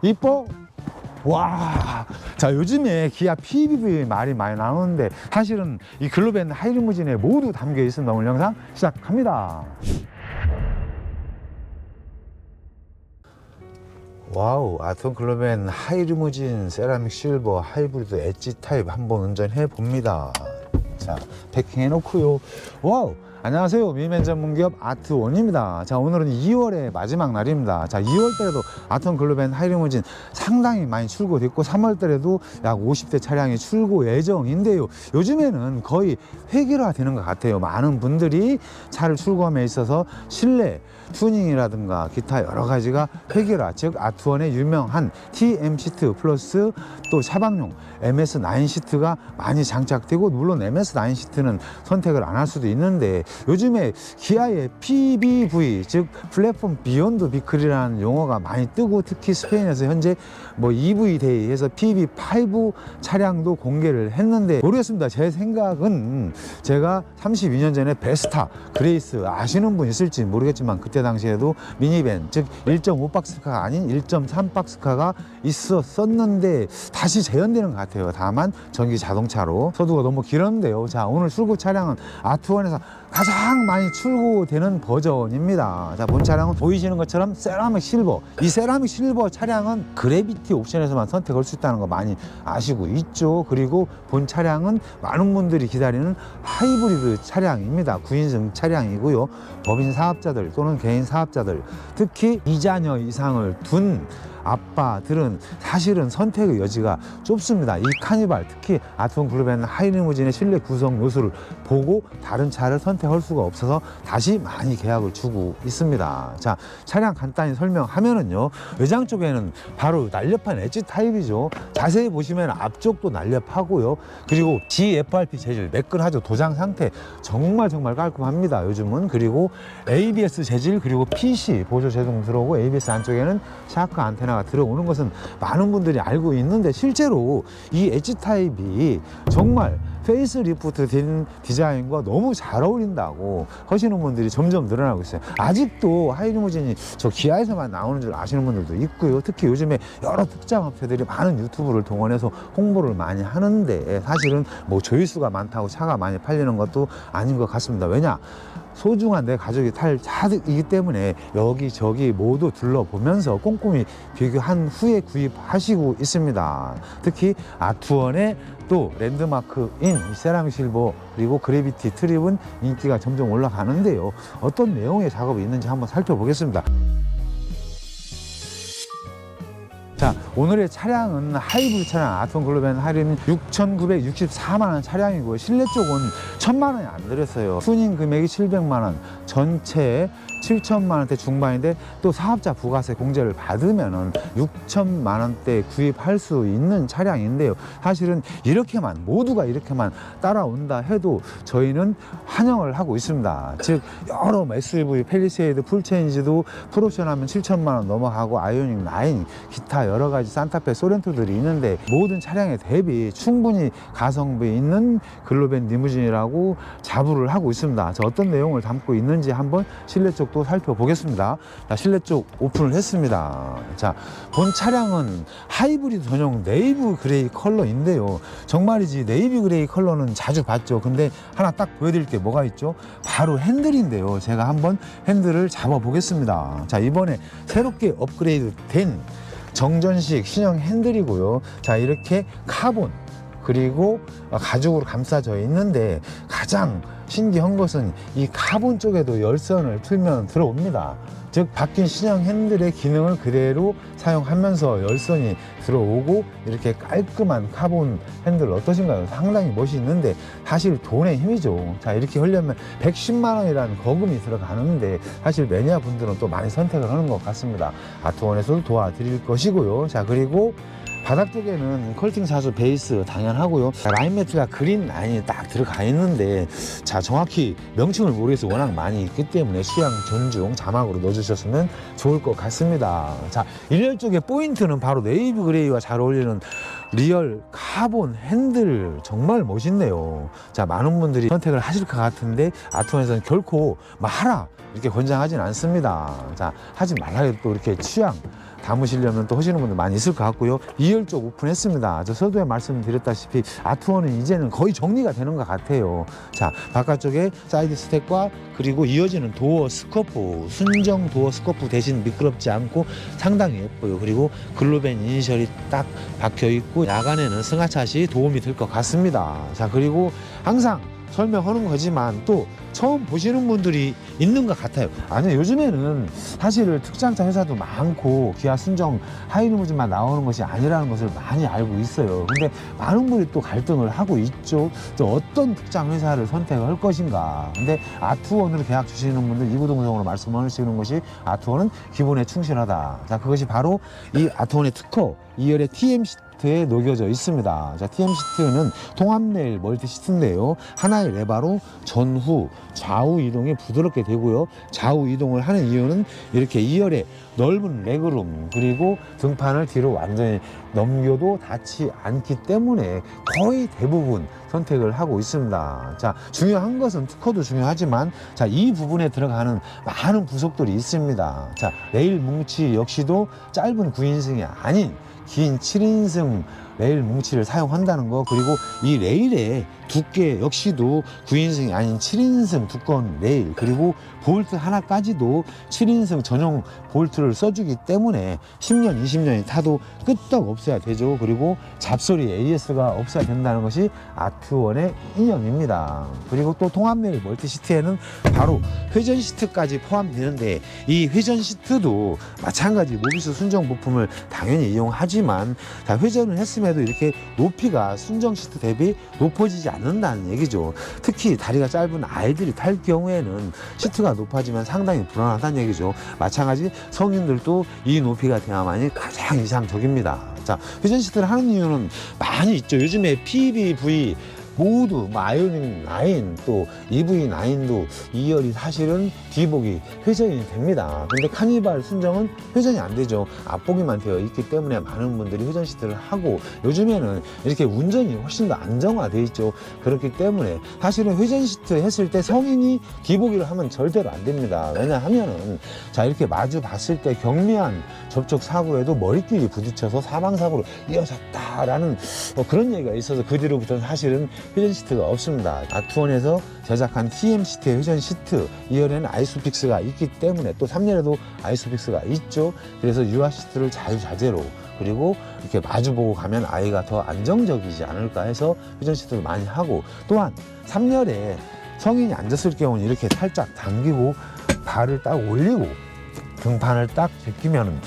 이뻐? 와, 자, 요즘에 기아 PBV 말이 많이 나오는데 사실은 이 글로벤 하이리무진에 모두 담겨 있습니다. 오늘 영상 시작합니다. 와우, 아톤 글로벤 하이리무진 세라믹 실버 하이브리드 엣지 타입 한번 운전해 봅니다. 자, 패킹 해놓고요. 와우, 안녕하세요. 미니맨 전문기업 아트원입니다. 자, 오늘은 2월의 마지막 날입니다. 자, 2월 달에도 아톤 글로벤 하이리무진 상당히 많이 출고됐고 3월 달에도 약 50대 차량이 출고 예정인데요. 요즘에는 거의 획일화 되는 것 같아요. 많은 분들이 차를 출고함에 있어서 실내 튜닝이라든가 기타 여러 가지가 획일화, 즉 아트원의 유명한 TM 시트 플러스 또 차박용 MS9 시트가 많이 장착되고, 물론 MS9 시트는 선택을 안 할 수도 있는데 요즘에 기아의 PBV, 즉 플랫폼 비욘드 비클이라는 용어가 많이 뜨고, 특히 스페인에서 현재 뭐 EV 데이에서 PB5 차량도 공개를 했는데 모르겠습니다. 제 생각은 제가 32년 전에 베스타 그레이스 아시는 분 있을지 모르겠지만 그때 당시에도 미니밴, 즉 1.5박스카가 아닌 1.3박스카가 있었는데 다시 재현되는 것 같아요. 다만 전기 자동차로. 서두가 너무 길었는데요. 자, 오늘 출고 차량은 아트원에서 가장 많이 출고되는 버전입니다. 자, 본 차량은 보이시는 것처럼 세라믹 실버. 이 세라믹 실버 차량은 그래비티 옵션에서만 선택할 수 있다는 거 많이 아시고 있죠. 그리고 본 차량은 많은 분들이 기다리는 하이브리드 차량입니다. 9인승 차량이고요. 법인 사업자들 또는 개인 사업자들, 특히 2자녀 이상을 둔 아빠들은 사실은 선택의 여지가 좁습니다. 이 카니발, 특히 아톤 글로벤 하이리무진의 실내 구성 요소를 보고 다른 차를 선택할 수가 없어서 다시 많이 계약을 주고 있습니다. 자, 차량 간단히 설명하면은요, 외장 쪽에는 바로 날렵한 엣지 타입이죠. 자세히 보시면 앞쪽도 날렵하고요. 그리고 GFRP 재질 매끈하죠. 도장 상태 정말 깔끔합니다, 요즘은. 그리고 ABS 재질, 그리고 PC 보조 제동 들어오고, ABS 안쪽에는 샤크 안테나 가 들어오는 것은 많은 분들이 알고 있는데, 실제로 이 엣지 타입이 정말 페이스리프트 된 디자인과 너무 잘 어울린다고 하시는 분들이 점점 늘어나고 있어요. 아직도 하이리무진이 저 기아에서만 나오는 줄 아시는 분들도 있고요. 특히 요즘에 여러 특장 업체들이 많은 유튜브를 동원해서 홍보를 많이 하는데 사실은 뭐 조회수가 많다고 차가 많이 팔리는 것도 아닌 것 같습니다. 왜냐? 소중한 내 가족이 탈 차이기 때문에 여기저기 모두 둘러보면서 꼼꼼히 비교한 후에 구입하시고 있습니다. 특히 아트원의 또 랜드마크인 이 세라믹 실버 그리고 그래비티 트립은 인기가 점점 올라가는데요. 어떤 내용의 작업이 있는지 한번 살펴보겠습니다. 자, 오늘의 차량은 하이브리드 차량 아톤 글로벤 하이리는 6,964만 원 차량이고요. 실내 쪽은 1,000만 원이 안 들었어요. 튜닝 금액이 700만 원, 전체에 7천만 원대 중반인데 또 사업자 부가세 공제를 받으면은 6천만 원대 구입할 수 있는 차량인데요. 사실은 이렇게만, 모두가 이렇게만 따라온다 해도 저희는 환영을 하고 있습니다. 즉 여러 SUV, 팰리세이드, 풀체인지도 풀옵션 하면 7천만 원 넘어가고, 아이오닉 9, 기타 여러 가지 산타페, 소렌토들이 있는데 모든 차량에 대비 충분히 가성비 있는 글로벤 리무진이라고 자부를 하고 있습니다. 자, 어떤 내용을 담고 있는지 한번 실내 쪽도 살펴보겠습니다. 자, 실내 쪽 오픈을 했습니다. 자, 본 차량은 하이브리드 전용 네이비 그레이 컬러인데요. 정말이지 네이비 그레이 컬러는 자주 봤죠. 근데 하나 딱 보여드릴 게 뭐가 있죠? 바로 핸들인데요. 제가 한번 핸들을 잡아 보겠습니다. 자, 이번에 새롭게 업그레이드 된 정전식 신형 핸들이고요. 자, 이렇게 카본 그리고 가죽으로 감싸져 있는데 가장 신기한 것은 이 카본 쪽에도 열선을 틀면 들어옵니다. 즉 바뀐 신형 핸들의 기능을 그대로 사용하면서 열선이 들어오고, 이렇게 깔끔한 카본 핸들 어떠신가요? 상당히 멋있는데 사실 돈의 힘이죠. 자, 이렇게 하려면 110만 원이라는 거금이 들어가는데 사실 매니아 분들은 또 많이 선택을 하는 것 같습니다. 아트원에서도 도와드릴 것이고요. 자, 그리고 바닥 쪽에는 컬팅 사수 베이스 당연하고요. 라인 매트가 그린 라인이 딱 들어가 있는데, 자, 정확히 명칭을 모르겠어요. 워낙 많이 있기 때문에 수양 존중 자막으로 넣어주셨으면 좋을 것 같습니다. 자, 일렬 쪽의 포인트는 바로 네이비 그레이와 잘 어울리는 리얼 카본 핸들, 정말 멋있네요. 자, 많은 분들이 선택을 하실 것 같은데 아트원에서는 결코 하라 이렇게 권장하진 않습니다. 자, 하지 말라 해도 또 이렇게 취향 담으시려면 또 하시는 분들 많이 있을 것 같고요. 2열 쪽 오픈했습니다. 저 서두에 말씀드렸다시피 아트원은 이제는 거의 정리가 되는 것 같아요. 자, 바깥쪽에 사이드 스텝과 그리고 이어지는 도어 스커프, 순정 도어 스커프 대신 미끄럽지 않고 상당히 예뻐요. 그리고 글로벤 이니셜이 딱 박혀 있고 야간에는 승하차시 도움이 될 것 같습니다. 자, 그리고 항상 설명하는 거지만 또 처음 보시는 분들이 있는 것 같아요. 아니, 요즘에는 사실 특장차 회사도 많고 기아 순정 하이리무진만 나오는 것이 아니라는 것을 많이 알고 있어요. 근데 많은 분이 또 갈등을 하고 있죠. 또 어떤 특장 회사를 선택할 것인가. 근데 아트원으로 계약 주시는 분들 이구동성으로 말씀하시는 것이 아트원은 기본에 충실하다. 자, 그것이 바로 이 아트원의 특허 2열의 TM 시트에 녹여져 있습니다. 자, TM 시트는 통합레일 멀티 시트인데요. 하나의 레바로 전후 좌우 이동이 부드럽게 되고요. 좌우 이동을 하는 이유는 이렇게 2열에 넓은 레그룸 그리고 등판을 뒤로 완전히 넘겨도 닿지 않기 때문에 거의 대부분 선택을 하고 있습니다. 자, 중요한 것은 특허도 중요하지만 자, 이 부분에 들어가는 많은 부속들이 있습니다. 자, 레일 뭉치 역시도 짧은 9인승이 아닌 긴 7인승 레일 뭉치를 사용한다는 거, 그리고 이 레일의 두께 역시도 9인승이 아닌 7인승 두꺼운 레일, 그리고 볼트 하나까지도 7인승 전용 볼트를 써주기 때문에 10년, 20년이 타도 끄떡 없어야 되죠. 그리고 잡소리 AS가 없어야 된다는 것이 아트원의 이념입니다. 그리고 또 통합레일 멀티 시트에는 바로 회전 시트까지 포함되는데 이 회전 시트도 마찬가지 모비스 순정 부품을 당연히 이용하지만 자, 회전을 했음에도 이렇게 높이가 순정 시트 대비 높아지지 않는다는 얘기죠. 특히 다리가 짧은 아이들이 탈 경우에는 시트가 높아지면 상당히 불안하다는 얘기죠. 마찬가지 성인들도 이 높이가 돼야만이 가장 이상적입니다. 자, 회전 시트를 하는 이유는 많이 있죠. 요즘에 PBV 모두 아이오닉 9 또 EV9도 2열이 사실은 뒤복이 회전이 됩니다. 근데 카니발 순정은 회전이 안 되죠. 앞보기만 되어 있기 때문에 많은 분들이 회전 시트를 하고 요즘에는 이렇게 운전이 훨씬 더 안정화되어 있죠. 그렇기 때문에 사실은 회전 시트 했을 때 성인이 뒤보기를 하면 절대로 안 됩니다. 왜냐하면은 자, 이렇게 마주 봤을 때 경미한 접촉 사고에도 머리끼리 부딪혀서 사망사고로 이어졌다라는 그런 얘기가 있어서 그 뒤로부터는 사실은 회전 시트가 없습니다. 아트원에서 제작한 TM 시트의 회전 시트 2열에는 아이소픽스가 있기 때문에 또 3열에도 아이소픽스가 있죠. 그래서 유아 시트를 자유자재로 그리고 이렇게 마주보고 가면 아이가 더 안정적이지 않을까 해서 회전 시트를 많이 하고, 또한 3열에 성인이 앉았을 경우는 이렇게 살짝 당기고 발을 딱 올리고 등판을 딱 제끼면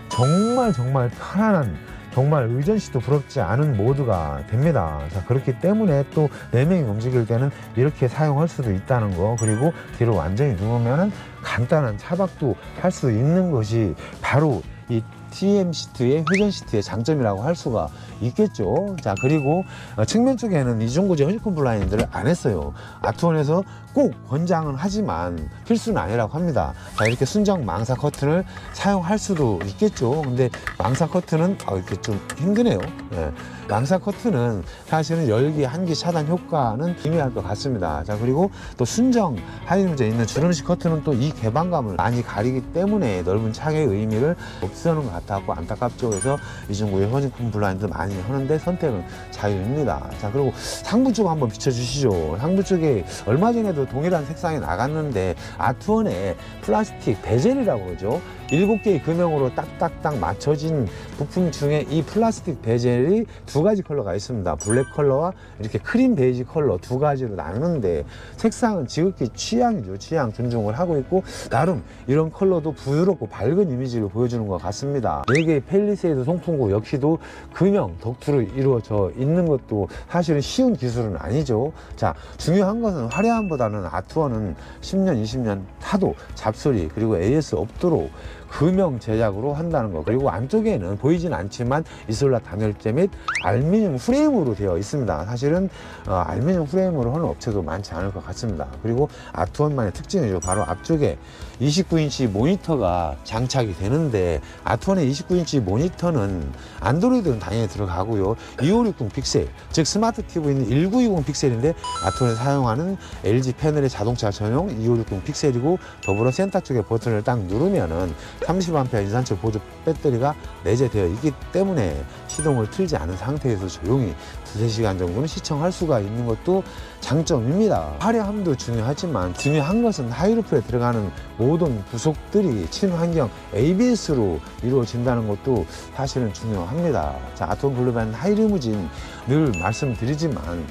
정말 편안한, 정말 의전시도 부럽지 않은 모드가 됩니다. 자, 그렇기 때문에 또 4명이 움직일 때는 이렇게 사용할 수도 있다는 거, 그리고 뒤로 완전히 누우면은 간단한 차박도 할 수 있는 것이 바로 이 TM 시트의 회전 시트의 장점이라고 할 수가 있겠죠. 자, 그리고 측면 쪽에는 이중고제 허니콤 블라인드를 안 했어요. 아트원에서 꼭 권장은 하지만 필수는 아니라고 합니다. 자, 이렇게 순정 망사 커튼을 사용할 수도 있겠죠. 근데 망사 커튼은 이렇게 좀 힘드네요. 네. 망사 커튼은 사실은 열기 한기 차단 효과는 희미할 것 같습니다. 자, 그리고 또 순정 하이리무진에 있는 주름식 커튼은 또 이 개방감을 많이 가리기 때문에 넓은 창의 의미를 없애는 것 같았고 안타깝죠. 그래서 이중고의 허니콤 블라인드 많이 하는데 선택은 자유입니다. 자, 그리고 상부 쪽 한번 비춰주시죠. 상부 쪽에 얼마 전에도 동일한 색상이 나갔는데 아트원의 플라스틱 베젤이라고 그러죠. 7개의 금형으로 딱딱딱 맞춰진 부품 중에 이 플라스틱 베젤이 2가지 컬러가 있습니다. 블랙 컬러와 이렇게 크림 베이지 컬러 2가지로 나누는데 색상은 지극히 취향이죠. 취향 존중을 하고 있고 나름 이런 컬러도 부드럽고 밝은 이미지를 보여주는 것 같습니다. 4개의 펠리세이드 송풍구 역시도 금형 덕투로 이루어져 있는 것도 사실은 쉬운 기술은 아니죠. 자, 중요한 것은 화려함보다는 아트원은 10년 20년 타도 잡소리 그리고 AS 없도록 금형 제작으로 한다는 거, 그리고 안쪽에는 보이진 않지만 이솔라 단열재 및 알루미늄 프레임으로 되어 있습니다. 사실은 알루미늄 프레임으로 하는 업체도 많지 않을 것 같습니다. 그리고 아트원만의 특징이죠. 바로 앞쪽에 29인치 모니터가 장착이 되는데 아트원의 29인치 모니터는 안드로이드는 당연히 들어가고요. 2560 픽셀, 즉 스마트 TV는 1920 픽셀인데 아트원에 사용하는 LG 패널의 자동차 전용 2560 픽셀이고 더불어 센터 쪽에 버튼을 딱 누르면은 30A 인산철 보조 배터리가 내재되어 있기 때문에 시동을 틀지 않은 상태에서 조용히 2~3시간 정도는 시청할 수가 있는 것도 장점입니다. 화려함도 중요하지만 중요한 것은 하이루프에 들어가는 모든 부속들이 친환경 ABS로 이루어진다는 것도 사실은 중요합니다. 자, 아트원 글로벤 하이리무진 늘 말씀드리지만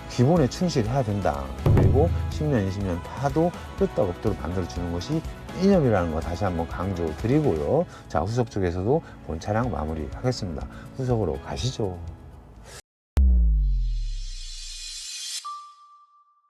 기본에 충실해야 된다. 그리고 10년, 20년 타도 끄떡없도록 만들어주는 것이 이념이라는 거 다시 한번 강조드리고요. 자, 후속 쪽에서도 본 차량 마무리하겠습니다. 후속으로 가시죠.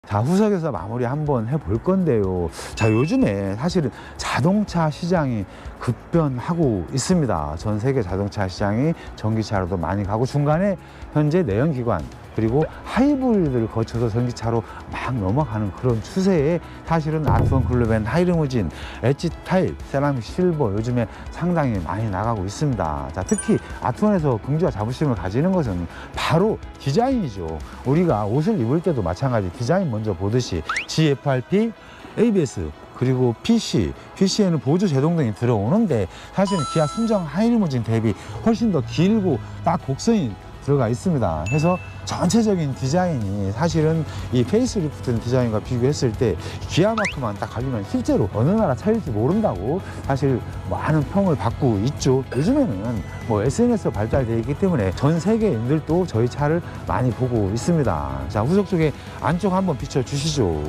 자, 후속에서 마무리 한번 해볼 건데요. 자, 요즘에 사실은 자동차 시장이 급변하고 있습니다. 전 세계 자동차 시장이 전기차로도 많이 가고 중간에 현재 내연기관 그리고 하이브리드를 거쳐서 전기차로 막 넘어가는 그런 추세에 사실은 아트원 글로벤 하이리무진 엣지 타입 세라믹 실버 요즘에 상당히 많이 나가고 있습니다. 자, 특히 아트원에서 긍지와 자부심을 가지는 것은 바로 디자인이죠. 우리가 옷을 입을 때도 마찬가지 디자인 먼저 보듯이 GFRP, ABS 그리고 PC에는 보조 제동등이 들어오는데 사실은 기아 순정 하이리무진 대비 훨씬 더 길고 딱 곡선이 들어가 있습니다. 그래서 전체적인 디자인이 사실은 이 페이스리프트 디자인과 비교했을 때 기아 마크만 딱 가지면 실제로 어느 나라 차일지 모른다고 사실 많은 평을 받고 있죠. 요즘에는 뭐 SNS가 발달되어 있기 때문에 전 세계인들도 저희 차를 많이 보고 있습니다. 자, 후속 쪽에 안쪽 한번 비춰주시죠.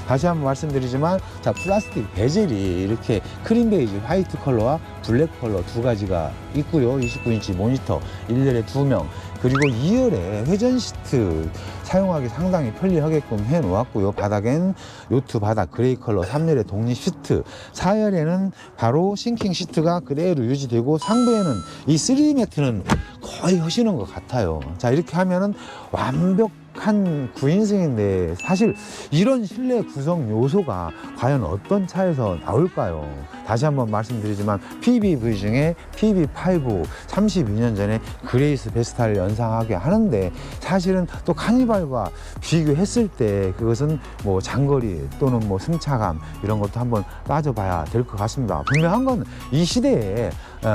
다시 한번 말씀드리지만 자, 플라스틱 베젤이 이렇게 크림 베이지 화이트 컬러와 블랙 컬러 두 가지가 있고요. 29인치 모니터 1열에 2명 그리고 2열에 회전 시트 사용하기 상당히 편리하게끔 해 놓았고요. 바닥엔 요트 바닥 그레이 컬러 3열에 독립 시트 4열에는 바로 싱킹 시트가 그대로 유지되고 상부에는 이 3D 매트는 거의 허시는 것 같아요. 자, 이렇게 하면은 완벽한 9인승인데 사실 이런 실내 구성 요소가 과연 어떤 차에서 나올까요? 다시 한번 말씀드리지만 PBV 중에 PB5 32년 전에 그레이스 베스타를 연상하게 하는데 사실은 또 카니발과 비교했을 때 그것은 뭐 장거리 또는 뭐 승차감 이런 것도 한번 따져봐야 될 것 같습니다. 분명한 건 이 시대에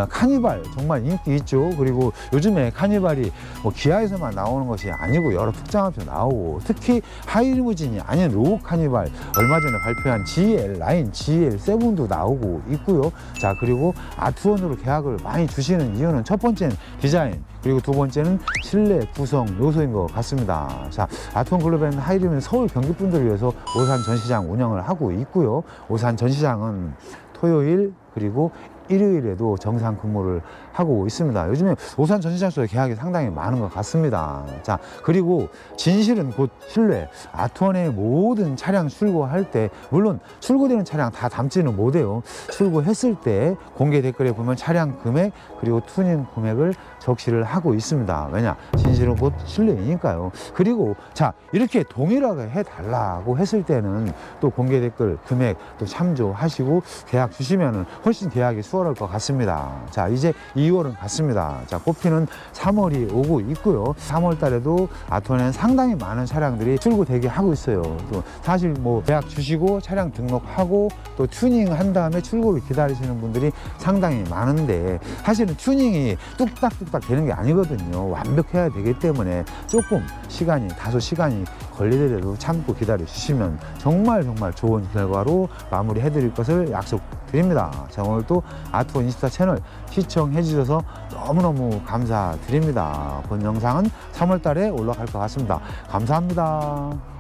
카니발 정말 인기 있죠. 그리고 요즘에 카니발이 뭐 기아에서만 나오는 것이 아니고 여러 특장업체 나오고 특히 하이리무진이 아닌 로우 카니발 얼마 전에 발표한 GL 라인 GL7도 나오고 있고요. 자, 그리고 아트원으로 계약을 많이 주시는 이유는 첫 번째는 디자인 그리고 두 번째는 실내 구성 요소인 것 같습니다. 자, 아트원 글로벤 하이리무진 서울 경기 분들을 위해서 오산 전시장 운영을 하고 있고요. 오산 전시장은 토요일 그리고 일요일에도 정상 근무를 하고 있습니다. 요즘에 오산 전시장소에 계약이 상당히 많은 것 같습니다. 자, 그리고 진실은 곧 신뢰. 아트원의 모든 차량 출고할 때 물론 출고되는 차량 다 담지는 못해요. 출고했을 때 공개 댓글에 보면 차량 금액 그리고 투닝 금액을 적시를 하고 있습니다. 왜냐? 진실은 곧 신뢰이니까요. 그리고 자, 이렇게 동일하게 해달라고 했을 때는 또 공개 댓글 금액 또 참조하시고 계약 주시면 훨씬 계약이 수월할 것 같습니다. 자, 이제 2월은 갔습니다. 자, 꽃피는 3월이 오고 있고요. 3월 달에도 아트원에는 상당히 많은 차량들이 출고 대기하고 있어요. 또 사실 뭐 계약 주시고 차량 등록하고 또 튜닝 한 다음에 출고를 기다리시는 분들이 상당히 많은데 사실은 튜닝이 뚝딱뚝딱 되는 게 아니거든요. 완벽해야 되기 때문에 조금 다소 시간이 걸리더라도 참고 기다려 주시면 정말 좋은 결과로 마무리해 드릴 것을 약속드립니다. 자, 오늘 또 아트원 24 채널 시청해 주셔서 너무너무 감사드립니다. 본 영상은 3월 달에 올라갈 것 같습니다. 감사합니다.